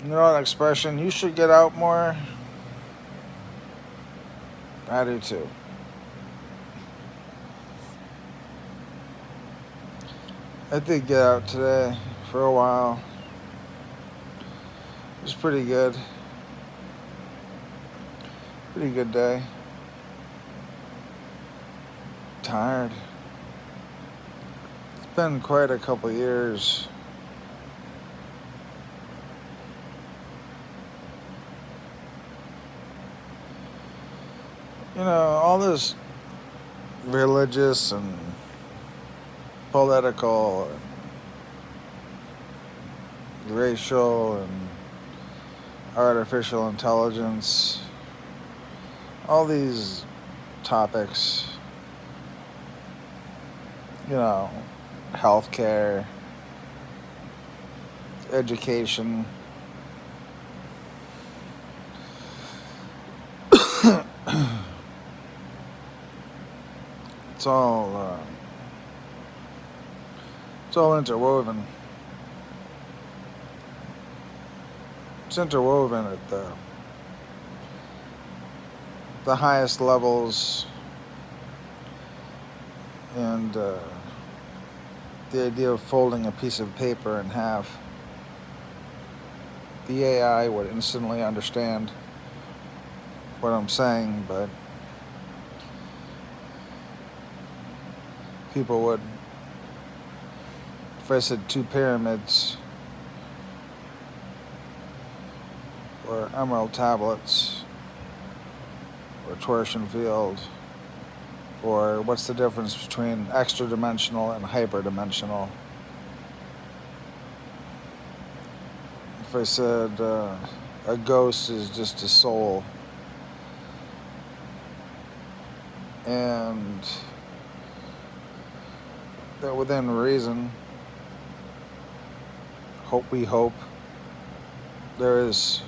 You know that expression, you should get out more? I do too. I did get out today for a while. It was pretty good. Pretty good day. Tired. It's been quite a couple years. You know, all this religious and political and racial and artificial intelligence, all these topics, you know, healthcare, education. It's all interwoven. It's interwoven at the highest levels, and the idea of folding a piece of paper in half. The AI would instantly understand what I'm saying, but people would. If I said two pyramids or emerald tablets or torsion field, or what's the difference between extra dimensional and hyperdimensional? If I said a ghost is just a soul, and that within reason, we hope, there is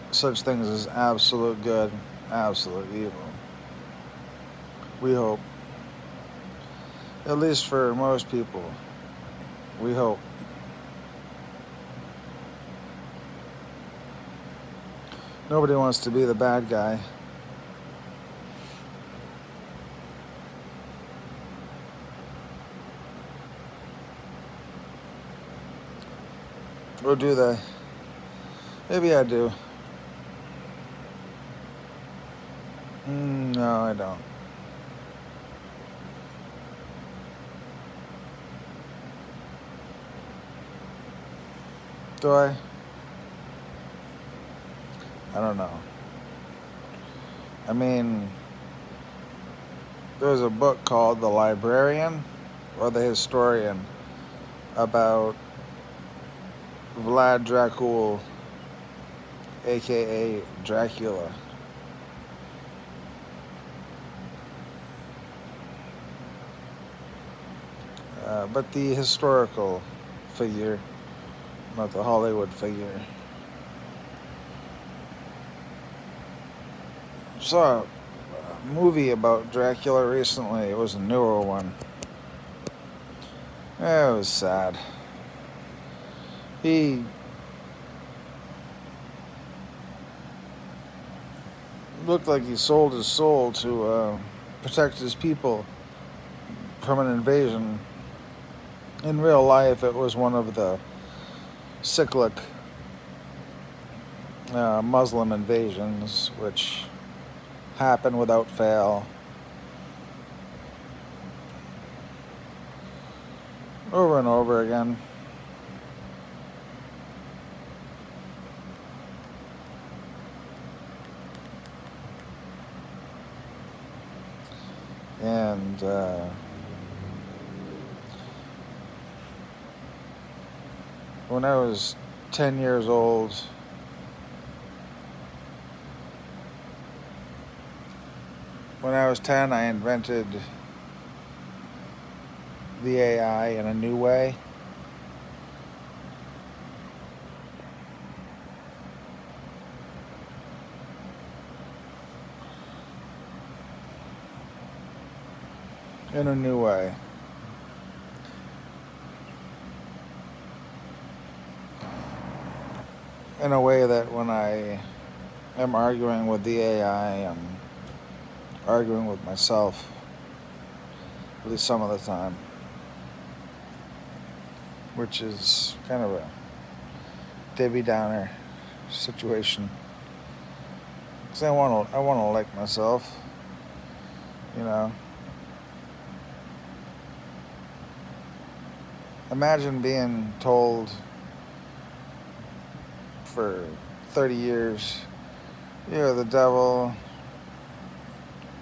such things as absolute good, absolute evil. We hope. At least for most people, we hope. Nobody wants to be the bad guy. Or do they? Maybe I do. No, I don't. Do I? I don't know. I mean, there's a book called The Librarian or The Historian about Vlad Dracul, aka Dracula. But the historical figure, not the Hollywood figure. Saw a movie about Dracula recently. It was a newer one. It was sad. He looked like he sold his soul to protect his people from an invasion. In real life, it was one of the cyclic Muslim invasions, which happen without fail, over and over again. And when I was 10 years old, when I was 10, I invented the AI in a new way. In a new way. in a way that when I am arguing with the AI, I'm arguing with myself, at least some of the time, which is kind of a Debbie Downer situation. Because I want to like myself, you know. Imagine being told for 30 years, you're the devil,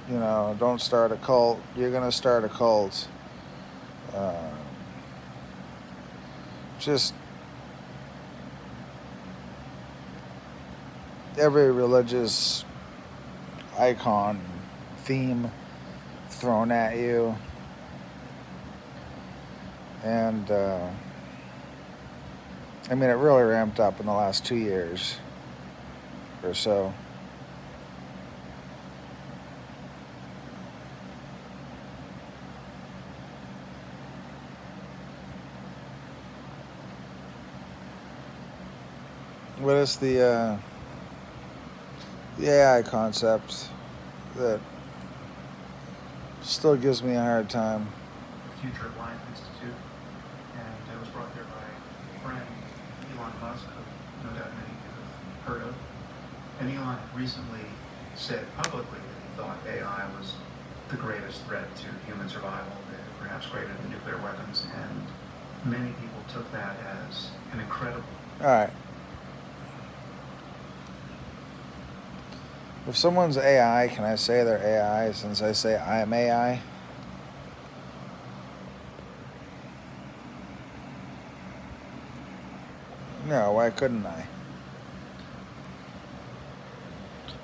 don't start a cult, you're going to start a cult. Just every religious icon, theme thrown at you. And, it really ramped up in the last 2 years or so. What is the AI concept that still gives me a hard time? Future of Life Institute, and it was brought there by a friend, Elon Musk, who no doubt many have heard of. And Elon recently said publicly that he thought AI was the greatest threat to human survival, perhaps greater than nuclear weapons, and many people took that as an incredible... All right. If someone's AI, can I say they're AI since I say I am AI? No, why couldn't I?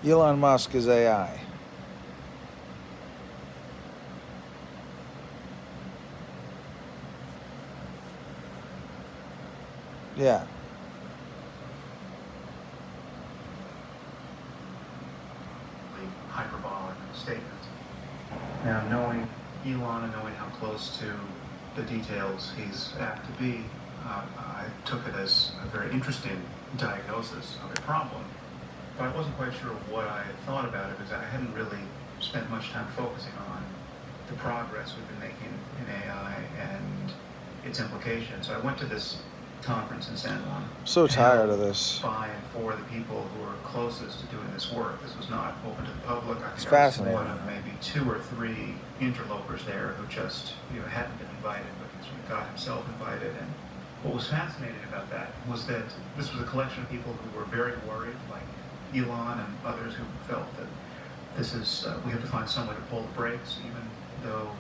Elon Musk is AI. Yeah. Hyperbolic statement. Now, knowing Elon and knowing how close to the details he's apt to be, I took it as a very interesting diagnosis of a problem. But I wasn't quite sure what I had thought about it because I hadn't really spent much time focusing on the progress we've been making in AI and its implications. So I went to this conference in San Juan. So tired of this. By and for the people who are closest to doing this work. This was not open to the public. I think I was one of maybe 2 or 3 interlopers there who just hadn't been invited, but he got himself invited. And what was fascinating about that was that this was a collection of people who were very worried, like Elon and others who felt that this is we have to find some way to pull the brakes, even though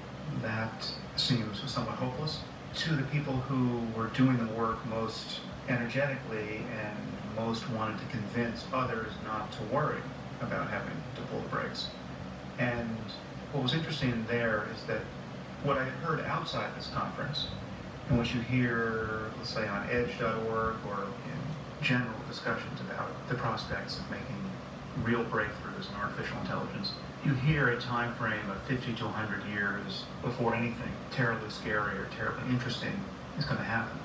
that seems somewhat hopeless. To the people who were doing the work most energetically and most wanted to convince others not to worry about having to pull the brakes. And what was interesting there is that what I had heard outside this conference, and what you hear, let's say, on edge.org or in general discussions about the prospects of making real breakthroughs in artificial intelligence, you hear a time frame of 50 to 100 years before anything terribly scary or terribly interesting is going to happen.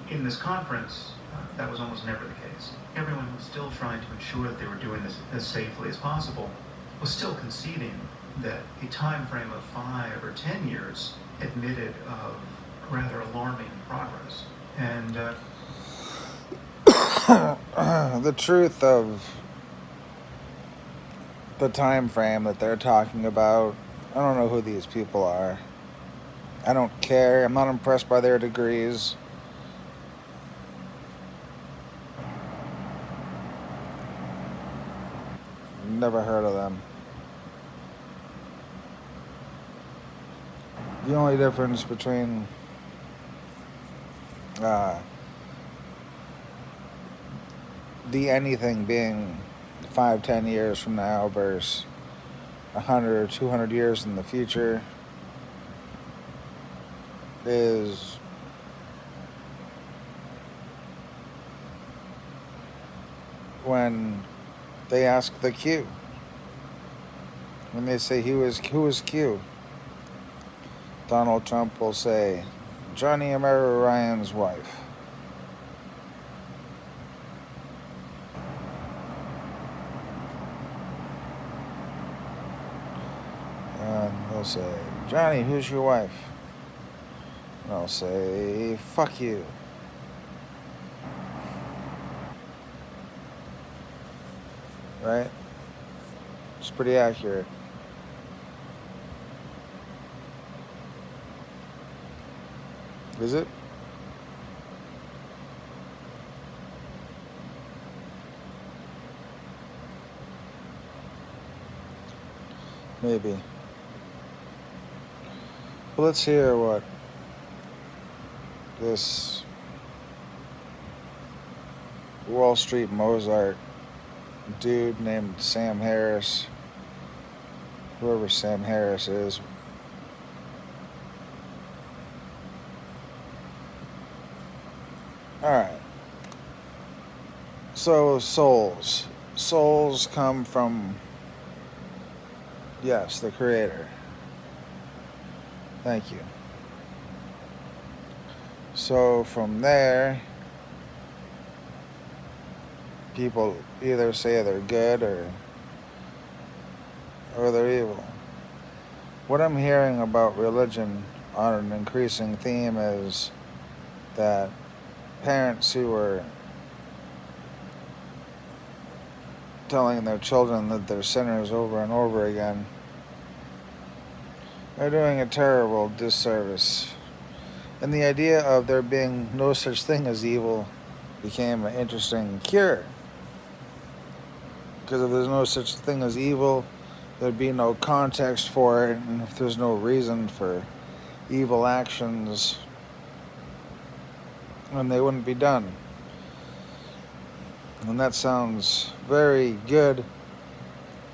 In this conference, that was almost never the case. Everyone was still trying to ensure that they were doing this as safely as possible, was still conceding that a time frame of 5 or 10 years admitted of rather alarming progress. And the truth of the time frame that they're talking about, I don't know who these people are. I don't care. I'm not impressed by their degrees. Never heard of them. The only difference between the anything being 5-10 years from now versus 100 or 200 years in the future is when they ask the Q. When they say who is Q, Donald Trump will say Johnny Ameru-Ryen's wife. They'll say, Johnny, who's your wife? And I'll say, fuck you. Right? It's pretty accurate. Is it? Maybe. Well, let's hear what this Wall Street Mozart dude named Sam Harris, whoever Sam Harris is. Alright. So, souls. Souls come from, yes, the Creator. Thank you. So, from there, people either say they're good or they're evil. What I'm hearing about religion on an increasing theme is that parents who are telling their children that they're sinners over and over again are doing a terrible disservice. And the idea of there being no such thing as evil became an interesting cure. Because if there's no such thing as evil, there'd be no context for it, and if there's no reason for evil actions, then they wouldn't be done. And that sounds very good,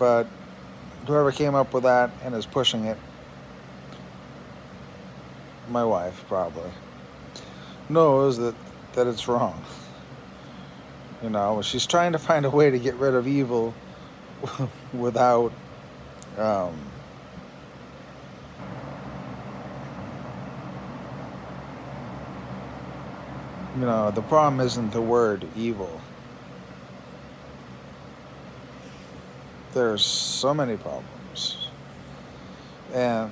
but whoever came up with that and is pushing it, my wife probably, knows that it's wrong. You know, she's trying to find a way to get rid of evil without you know, the problem isn't the word evil. There's so many problems, and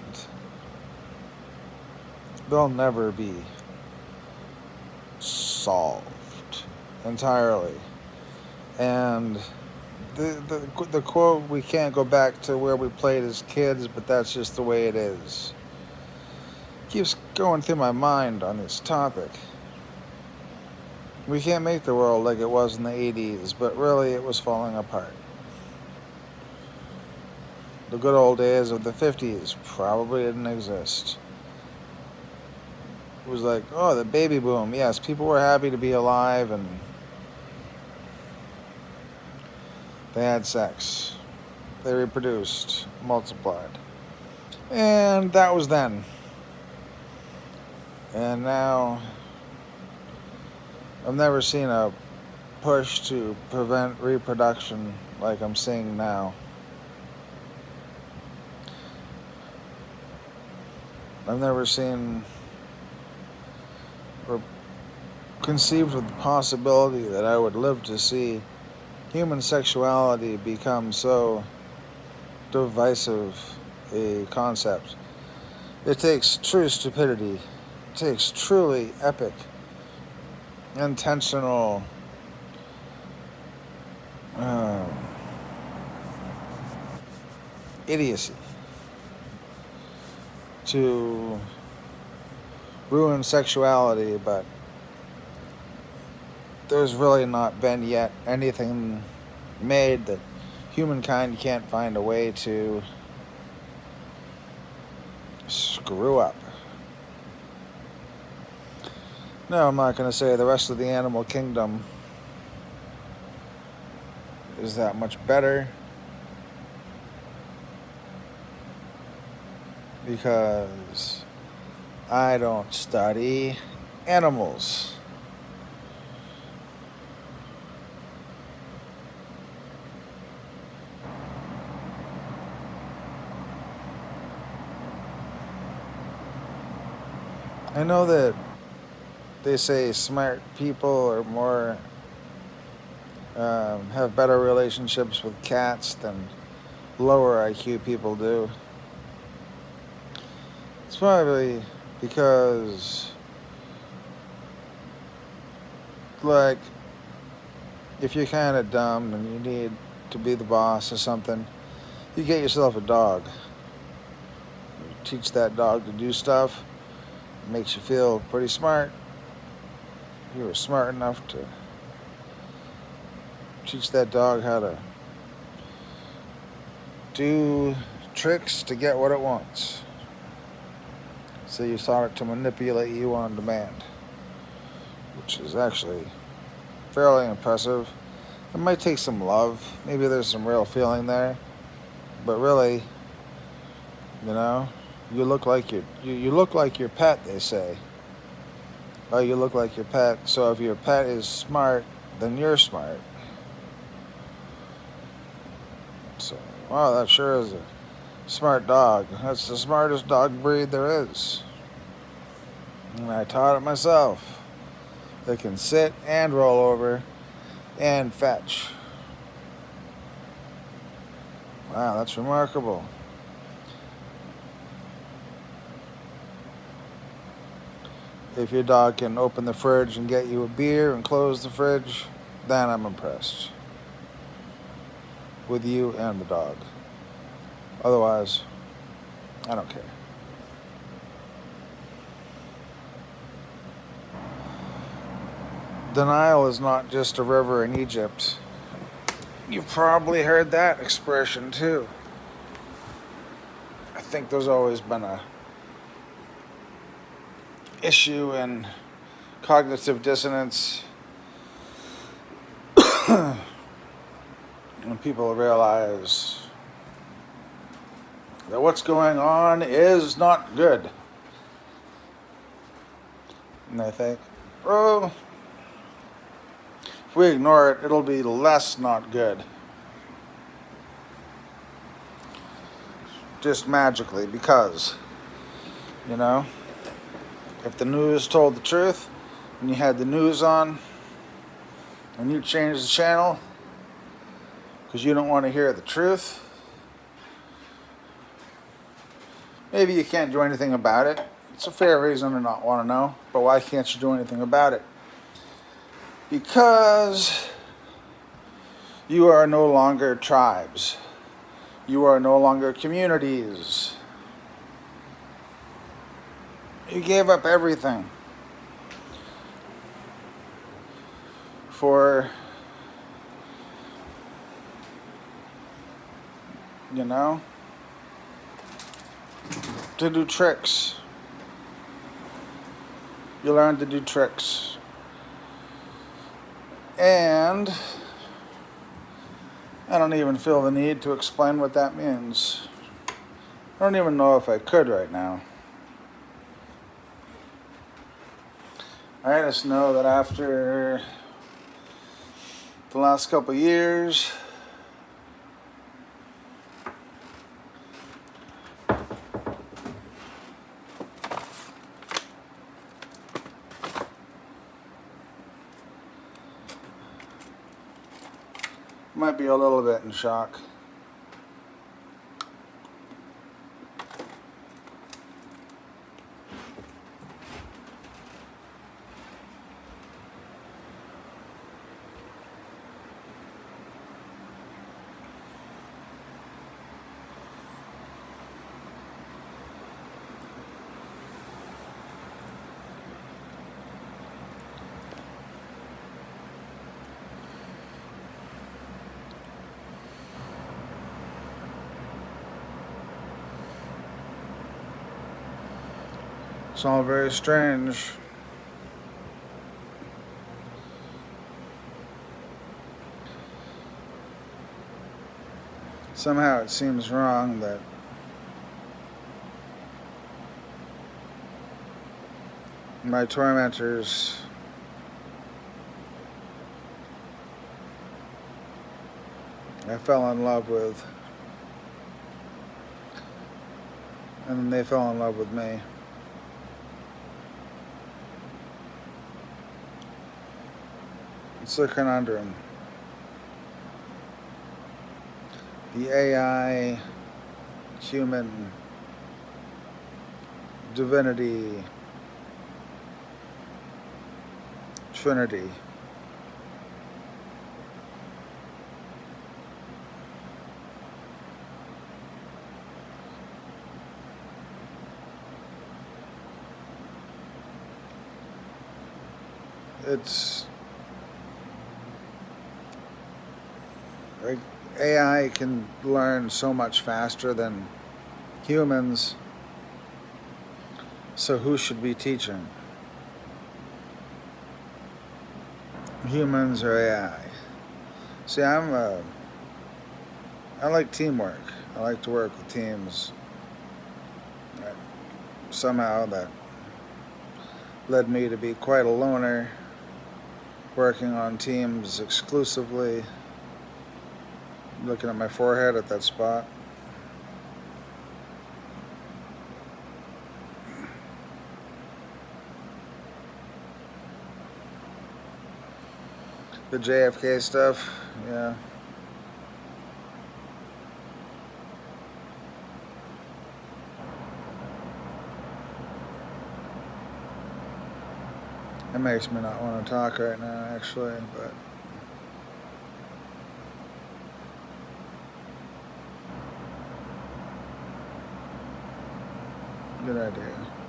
they'll never be solved entirely. And the quote, we can't go back to where we played as kids, but that's just the way it is, keeps going through my mind on this topic. We can't make the world like it was in the 80s, but really it was falling apart. The good old days of the 50s probably didn't exist. It was like, oh, the baby boom. Yes, people were happy to be alive, and they had sex. They reproduced, multiplied. And that was then. And now, I've never seen a push to prevent reproduction like I'm seeing now. I've never seen or conceived of the possibility that I would live to see human sexuality become so divisive a concept. It takes true stupidity. It takes truly epic, intentional idiocy to ruin sexuality, but there's really not been yet anything made that humankind can't find a way to screw up. No, I'm not going to say the rest of the animal kingdom is that much better, because I don't study animals. I know that they say smart people are more have better relationships with cats than lower IQ people do. probably because, like, if you're kind of dumb and you need to be the boss or something, you get yourself a dog. You teach that dog to do stuff. It makes you feel pretty smart. You were smart enough to teach that dog how to do tricks to get what it wants. So you taught it to manipulate you on demand, which is actually fairly impressive. It might take some love. Maybe there's some real feeling there. But really, you look like you look like your pet, they say. Oh, you look like your pet. So if your pet is smart, then you're smart. So, wow, that sure is a smart dog. That's the smartest dog breed there is. And I taught it myself. They can sit and roll over and fetch. Wow, that's remarkable. If your dog can open the fridge and get you a beer and close the fridge, then I'm impressed with you and the dog. Otherwise, I don't care. Denial is not just a river in Egypt. You've probably heard that expression too. I think there's always been a issue in cognitive dissonance when people realize that what's going on is not good. And they think, oh, if we ignore it, it'll be less not good. Just magically, because, if the news told the truth, and you had the news on, and you changed the channel, because you don't want to hear the truth, maybe you can't do anything about it. It's a fair reason to not want to know, but why can't you do anything about it? Because you are no longer tribes. You are no longer communities. You gave up everything for, to do tricks. You learn to do tricks. And I don't even feel the need to explain what that means. I don't even know if I could right now. I just know that after the last couple of years, might be a little bit in shock. It's all very strange. Somehow it seems wrong that my tormentors I fell in love with, and then they fell in love with me. It's a conundrum. The AI human divinity, trinity. It's like AI can learn so much faster than humans, so who should be teaching? Humans or AI? See, I like teamwork. I like to work with teams. Somehow that led me to be quite a loner, working on teams exclusively. Looking at my forehead at that spot. The JFK stuff, yeah. It makes me not want to talk right now, actually, but good idea.